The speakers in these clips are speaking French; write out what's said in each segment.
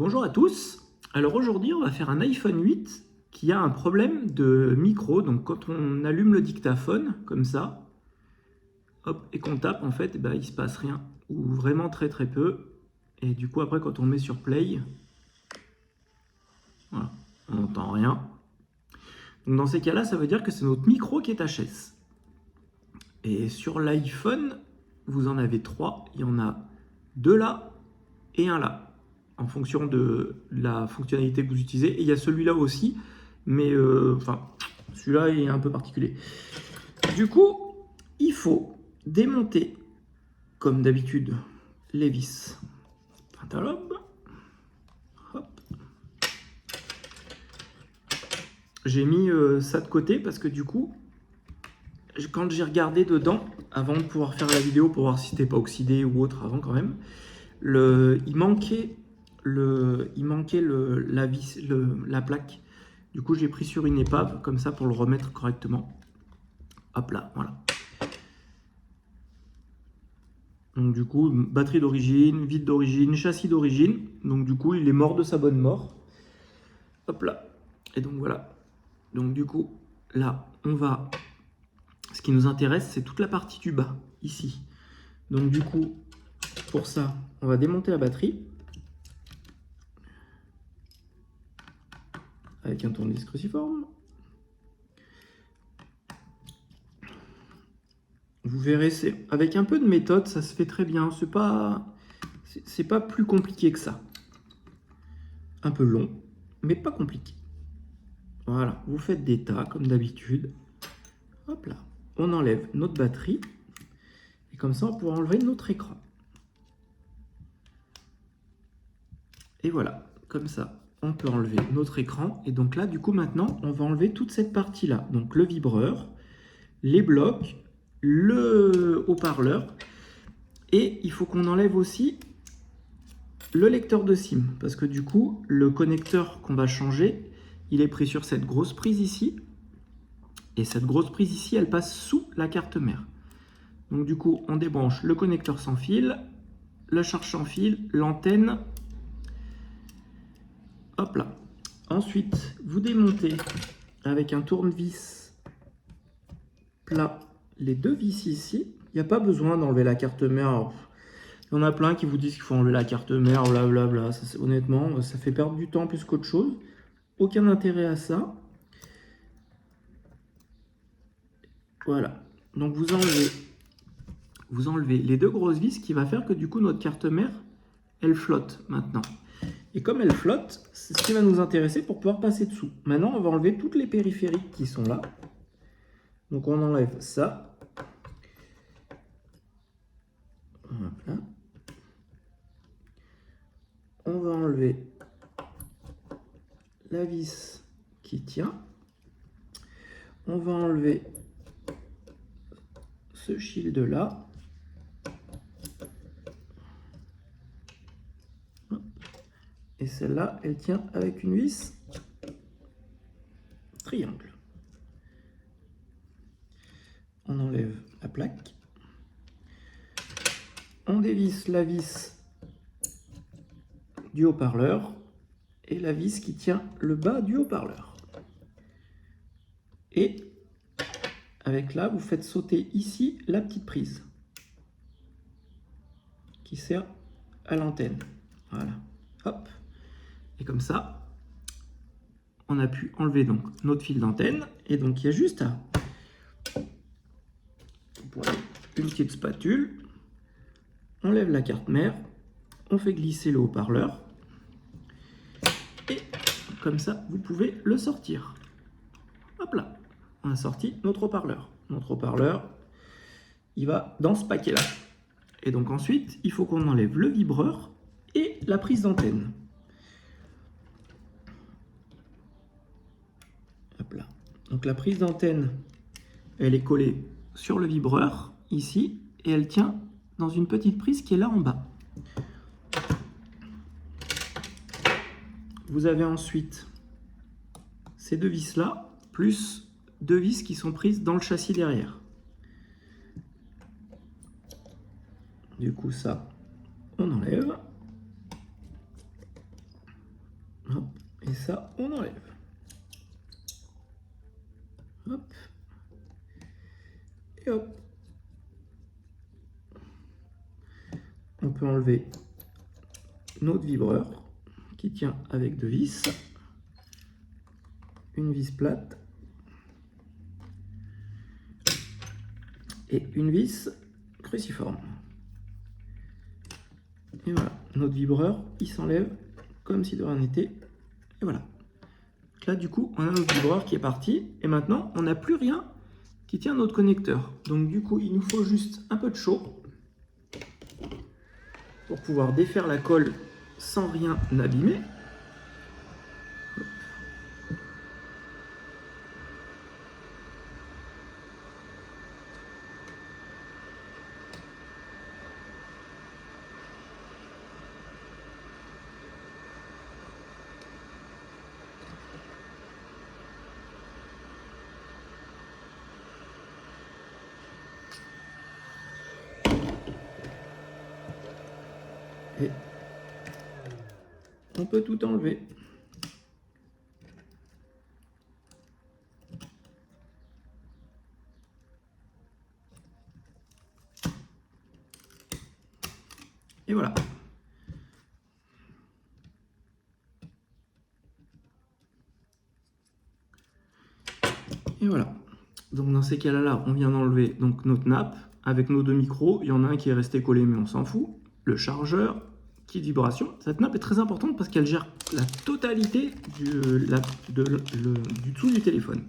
Bonjour à tous. Alors aujourd'hui, on va faire un iPhone 8 qui a un problème de micro. Donc quand on allume le dictaphone, comme ça, hop, et qu'on tape, en fait, il ne se passe rien. Ou vraiment très très peu. Et du coup, après, quand on met sur Play, voilà, on n'entend rien. Donc dans ces cas-là, ça veut dire que c'est notre micro qui est HS. Et sur l'iPhone, vous en avez 3. Il y en a 2 là et un là, en fonction de la fonctionnalité que vous utilisez. Et il y a celui-là aussi, mais celui-là est un peu particulier. Du coup, il faut démonter, comme d'habitude, les vis pentalobe. Hop. J'ai mis ça de côté parce que du coup, quand j'ai regardé dedans, avant de pouvoir faire la vidéo pour voir si c'était pas oxydé ou autre, avant quand même, il manquait la plaque. Du coup, j'ai pris sur une épave, comme ça, pour le remettre correctement. Hop là, voilà. Donc du coup, batterie d'origine, vide d'origine, châssis d'origine. Donc du coup, il est mort de sa bonne mort. Hop là. Et donc voilà. Donc du coup, là, on va... Ce qui nous intéresse, c'est toute la partie du bas, ici. Donc du coup, pour ça, on va démonter la batterie. Avec un tournevis cruciforme. Vous verrez, avec un peu de méthode, ça se fait très bien. C'est pas plus compliqué que ça. Un peu long, mais pas compliqué. Voilà, vous faites des tas comme d'habitude. Hop là, on enlève notre batterie. Et comme ça, on pourra enlever notre écran. Et voilà, comme ça, on peut enlever notre écran. Et donc là, du coup, maintenant, on va enlever toute cette partie-là. Donc le vibreur, les blocs, le haut-parleur. Et il faut qu'on enlève aussi le lecteur de SIM. Parce que du coup, le connecteur qu'on va changer, il est pris sur cette grosse prise ici. Et cette grosse prise ici, elle passe sous la carte mère. Donc du coup, on débranche le connecteur sans fil, la charge sans fil, l'antenne. Hop là. Ensuite, vous démontez avec un tournevis plat les deux vis ici. Il n'y a pas besoin d'enlever la carte mère. Il y en a plein qui vous disent qu'il faut enlever la carte mère, blablabla. Honnêtement, ça fait perdre du temps plus qu'autre chose. Aucun intérêt à ça. Voilà. Donc vous enlevez les deux grosses vis, qui va faire que du coup notre carte mère, elle flotte maintenant. Et comme elle flotte, c'est ce qui va nous intéresser pour pouvoir passer dessous. Maintenant, on va enlever toutes les périphériques qui sont là. Donc on enlève ça. Voilà. On va enlever la vis qui tient. On va enlever ce shield là. Et celle-là, elle tient avec une vis triangle. On enlève la plaque. On dévisse la vis du haut-parleur et la vis qui tient le bas du haut-parleur. Et avec là, vous faites sauter ici la petite prise qui sert à l'antenne. Voilà. Hop. Et comme ça, on a pu enlever donc notre fil d'antenne. Et donc, il y a juste à une petite spatule. On lève la carte mère. On fait glisser le haut-parleur. Et comme ça, vous pouvez le sortir. Hop là. On a sorti notre haut-parleur. Notre haut-parleur, il va dans ce paquet-là. Et donc ensuite, il faut qu'on enlève le vibreur et la prise d'antenne. Hop là. Donc la prise d'antenne, elle est collée sur le vibreur, ici, et elle tient dans une petite prise qui est là en bas. Vous avez ensuite ces deux vis-là, plus deux vis qui sont prises dans le châssis derrière. Du coup, ça, on enlève. ça, on enlève. Hop. Et hop. On peut enlever notre vibreur qui tient avec 2 vis. Une vis plate. Et une vis cruciforme. Et voilà, notre vibreur, il s'enlève comme si de rien n'était. Et voilà. Donc là, du coup, on a notre vibreur qui est parti. Et maintenant, on n'a plus rien qui tient notre connecteur. Donc du coup, il nous faut juste un peu de chaud pour pouvoir défaire la colle sans rien abîmer. Et on peut tout enlever. Et voilà. Et voilà. Donc dans ces cas-là, on vient d'enlever donc notre nappe avec nos 2 micros. Il y en a un qui est resté collé, mais on s'en fout. Le chargeur, petite vibration. Cette nappe est très importante parce qu'elle gère la totalité du dessous du téléphone.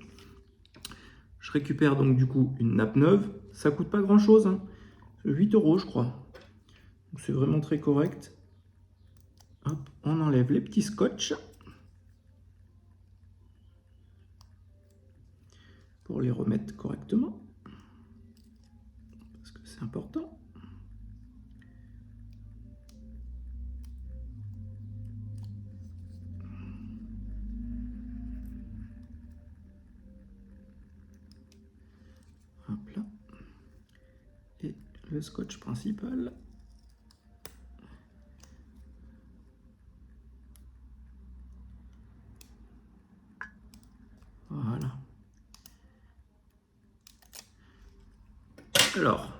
Je récupère donc du coup une nappe neuve. Ça coûte pas grand-chose, hein. 8 € je crois. C'est vraiment très correct. Hop, on enlève les petits scotch pour les remettre correctement, parce que c'est important. Hop là. Et le scotch principal. Voilà. Alors,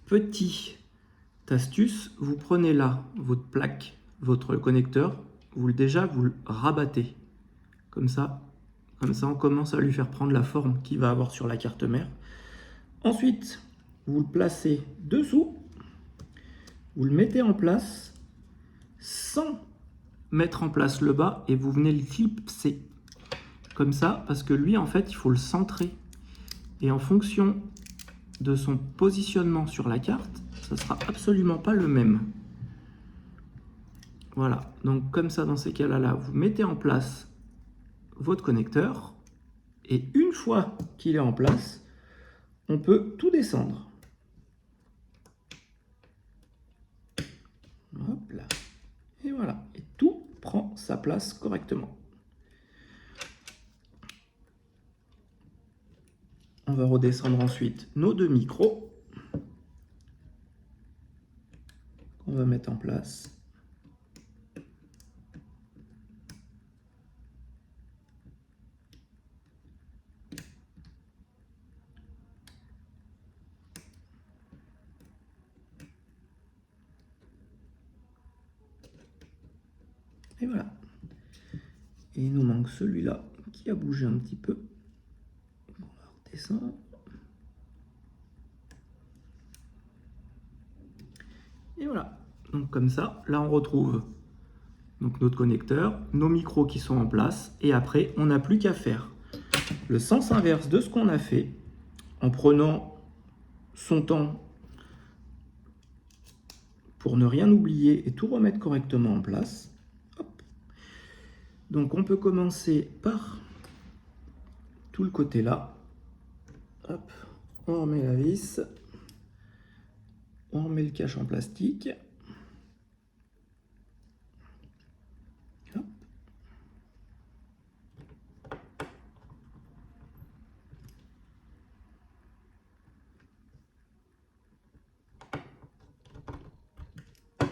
petite astuce, vous prenez là votre plaque, votre connecteur, vous le rabattez. Comme ça on commence à lui faire prendre la forme qu'il va avoir sur la carte mère. Ensuite, vous le placez dessous, vous le mettez en place sans mettre en place le bas et vous venez le clipser. Comme ça, parce que lui, en fait, il faut le centrer. Et en fonction de son positionnement sur la carte, ça sera absolument pas le même. Voilà, donc comme ça, dans ces cas-là, vous mettez en place votre connecteur. Et une fois qu'il est en place, on peut tout descendre. Hop là. Et voilà, et tout prend sa place correctement. On va redescendre ensuite nos 2 micros qu'on va mettre en place. Et voilà. Et il nous manque celui-là qui a bougé un petit peu. On va redescendre. Et voilà. Donc comme ça, là on retrouve donc notre connecteur, nos micros qui sont en place. Et après, on n'a plus qu'à faire le sens inverse de ce qu'on a fait en prenant son temps pour ne rien oublier et tout remettre correctement en place. Hop. Donc on peut commencer par tout le côté là. Hop. On remet la vis. On remet le cache en plastique. Hop.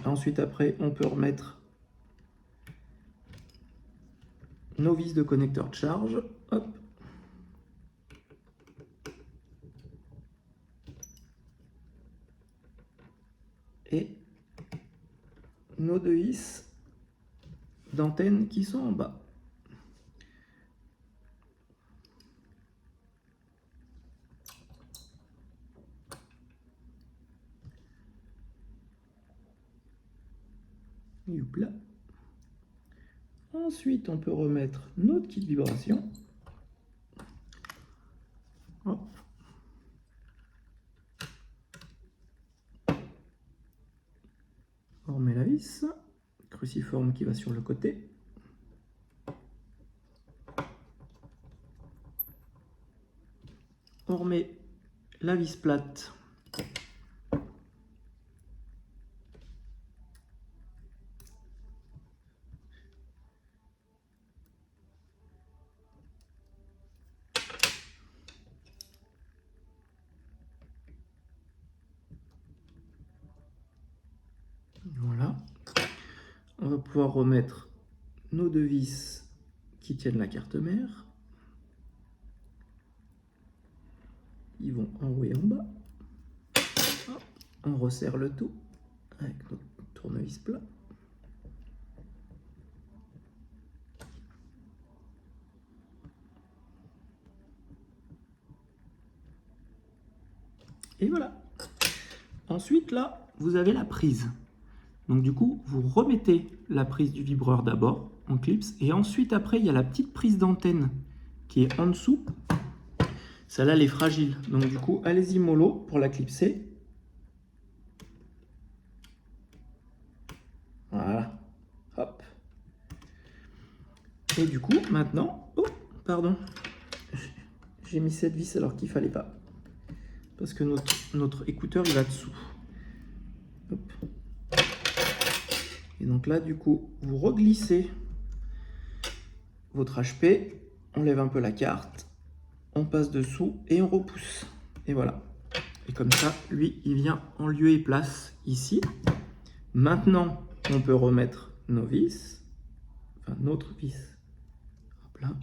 Ensuite, après, on peut remettre nos vis de connecteur de charge. Hop. Et nos deux vis d'antenne qui sont en bas. Youpla. Ensuite, on peut remettre notre kit vibration. Hop. On remet la vis, cruciforme qui va sur le côté. On remet la vis plate. Voilà. On va pouvoir remettre nos deux vis qui tiennent la carte mère. Ils vont en haut et en bas. Hop. On resserre le tout avec notre tournevis plat. Et voilà. Ensuite, là, vous avez la prise. Donc du coup, vous remettez la prise du vibreur d'abord en clips. Et ensuite, après, il y a la petite prise d'antenne qui est en dessous. Celle-là, elle est fragile. Donc du coup, allez-y mollo pour la clipser. Voilà. Hop. Et du coup, maintenant... Oh, pardon. J'ai mis cette vis alors qu'il ne fallait pas. Parce que notre écouteur, il va dessous. Hop. Et donc là, du coup, vous reglissez votre HP. On lève un peu la carte. On passe dessous et on repousse. Et voilà. Et comme ça, lui, il vient en lieu et place ici. Maintenant, on peut remettre nos vis. Enfin, notre vis. Hop là.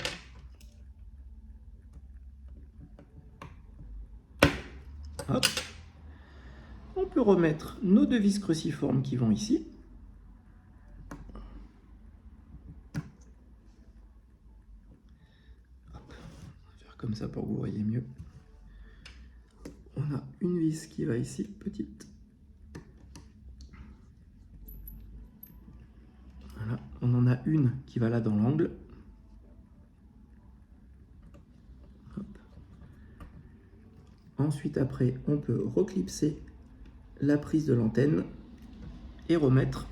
Hop. On peut remettre nos deux vis cruciformes qui vont ici. Hop. On va faire comme ça pour que vous voyez mieux. On a une vis qui va ici, petite. Voilà. On en a une qui va là dans l'angle. Ensuite, après, on peut reclipser la prise de l'antenne et remettre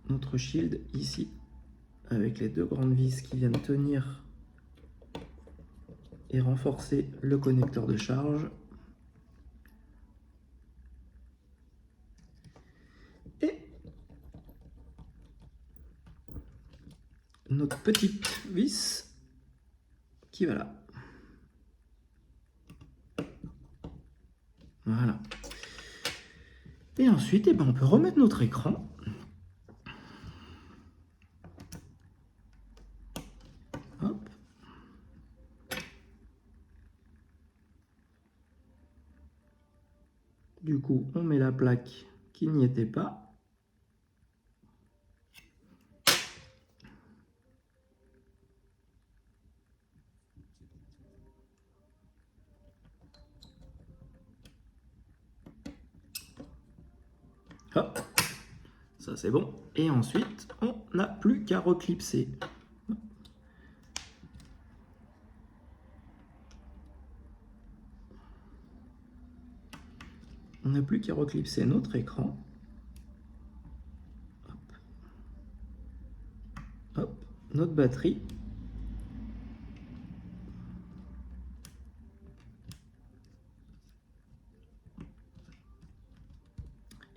notre shield ici avec les deux grandes vis qui viennent tenir et renforcer le connecteur de charge. Et notre petite vis qui va là. Voilà. Et ensuite, eh ben, on peut remettre notre écran. Hop. Du coup, on met la plaque qui n'y était pas. Hop. Ça, c'est bon. Et ensuite, on n'a plus qu'à reclipser. On n'a plus qu'à reclipser notre écran. Hop. Hop. Notre batterie.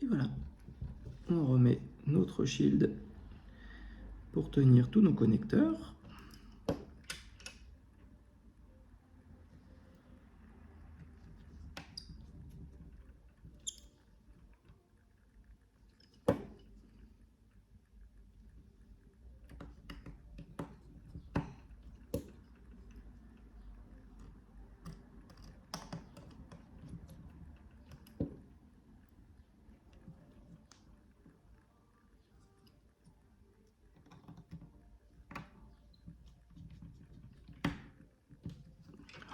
Et voilà. On remet notre shield pour tenir tous nos connecteurs.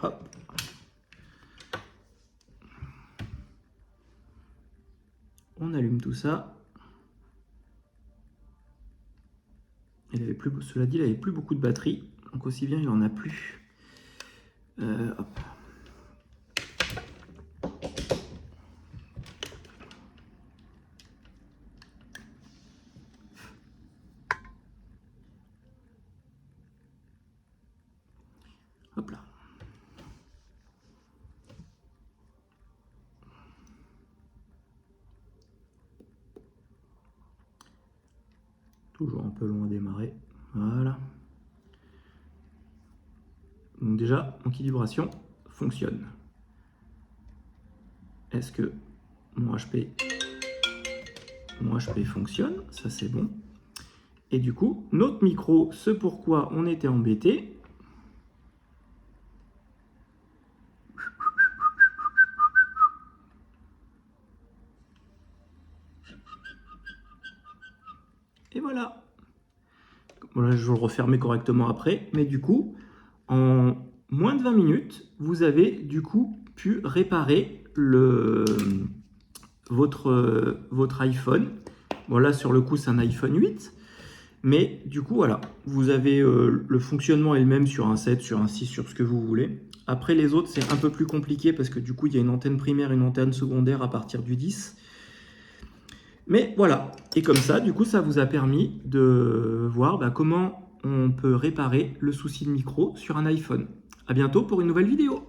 Hop. On allume tout ça. Cela dit, il n'avait plus beaucoup de batterie, donc aussi bien il n'en a plus. Hop. Hop là. Toujours un peu long à démarrer. Voilà. Donc déjà, mon kit vibration fonctionne. Est-ce que mon HP fonctionne? Ça, c'est bon. Et du coup, notre micro, ce pourquoi on était embêté. Et voilà. Voilà, je vais le refermer correctement après. Mais du coup, en moins de 20 minutes, vous avez du coup pu réparer votre iPhone. Bon, là, sur le coup, c'est un iPhone 8. Mais du coup, voilà, vous avez le fonctionnement est le même sur un 7, sur un 6, sur ce que vous voulez. Après, les autres, c'est un peu plus compliqué parce que du coup, il y a une antenne primaire et une antenne secondaire à partir du 10. Mais voilà, et comme ça, du coup, ça vous a permis de voir comment on peut réparer le souci de micro sur un iPhone. À bientôt pour une nouvelle vidéo.